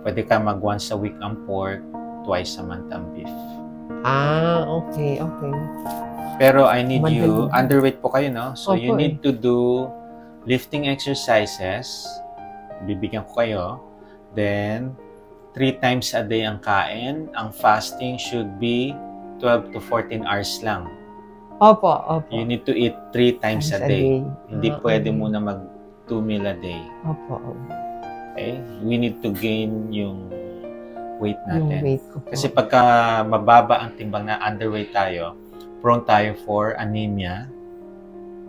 Pwede ka mag once a week ang pork, twice a month ang beef. Okay, okay. Pero I need you, Madali. underweight po kayo, no? So you Opo, need to do lifting exercises. Bibigyan ko kayo. Then, 3 times a day ang kain. Ang fasting should be 12 to 14 hours lang. Opo. You need to eat 3 times a day. Hindi pwede okay. muna mag 2 meal a day. Opo. Okay? We need to gain yung weight natin. Yung weight ko po. Kasi pagka mababa ang timbang na underweight tayo, prone tayo for anemia,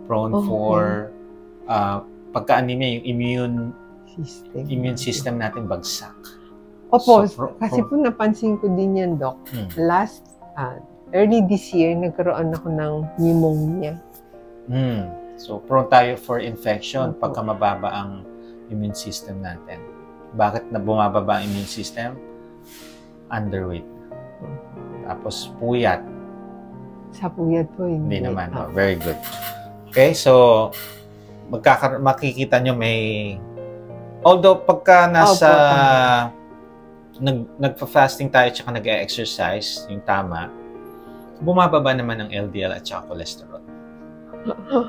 prone for pagka anemia, yung immune system natin bagsak. Opo, kasi po napansin ko din yan, Doc. Last, early this year, nagkaroon ako ng pneumonia. So, prone tayo for infection pagka mababa ang immune system natin. Bakit na bumababa ang immune system? Underweight. Tapos, puyat. Sa puyat po, hindi naman. Very good. Okay, so, makikita nyo may... Although, pagka nasa... nagpa-fasting tayo at nag-exercise, yung tama, bumababa naman ang LDL at saka cholesterol.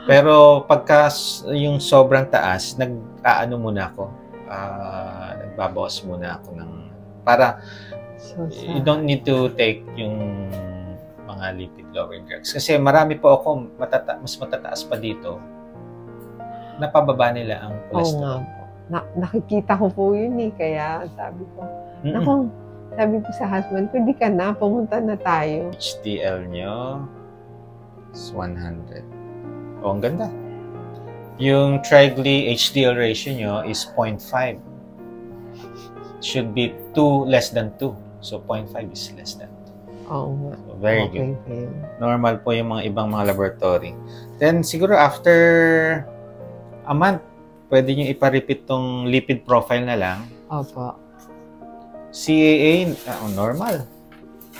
Pero pagka yung sobrang taas, nag-aano muna ako, nagbabawas muna ako ng, para you don't need to take yung mga lipid-lowering drugs. Kasi marami po ako, mas matataas pa dito, napababa nila ang cholesterol. Nakikita ko po yun kaya sabi ko, sabi ko sa husband ko, di ka na, pumunta na tayo. HDL nyo is 100. Oh, ang ganda. Yung trigly-HDL ratio nyo is 0.5. Should be 2 less than 2. So, 0.5 is less than 2. So, very good. Normal po yung mga ibang mga laboratory. Then, siguro after a month, pwede nyo ipa-repeat tong lipid profile na lang. Opo. CAA, normal.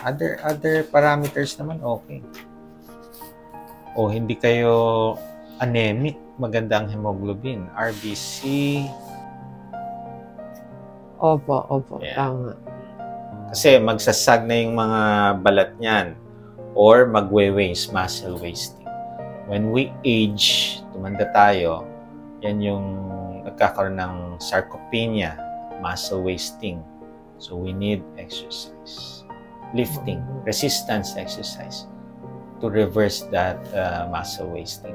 Other parameters naman, okay. O hindi kayo anemic, maganda ang hemoglobin. RBC. Opo, Yeah. Tama. Kasi magsasag na yung mga balat niyan or magwe-waste, muscle wasting. When we age, tumanda tayo, yan yung nagkakaroon ng sarcopenia, muscle wasting. So we need exercise, lifting, resistance exercise to reverse that muscle wasting.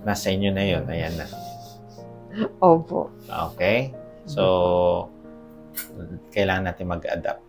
Nasa inyo na yun, ayan na. Opo. Okay? So, kailangan natin mag-adapt.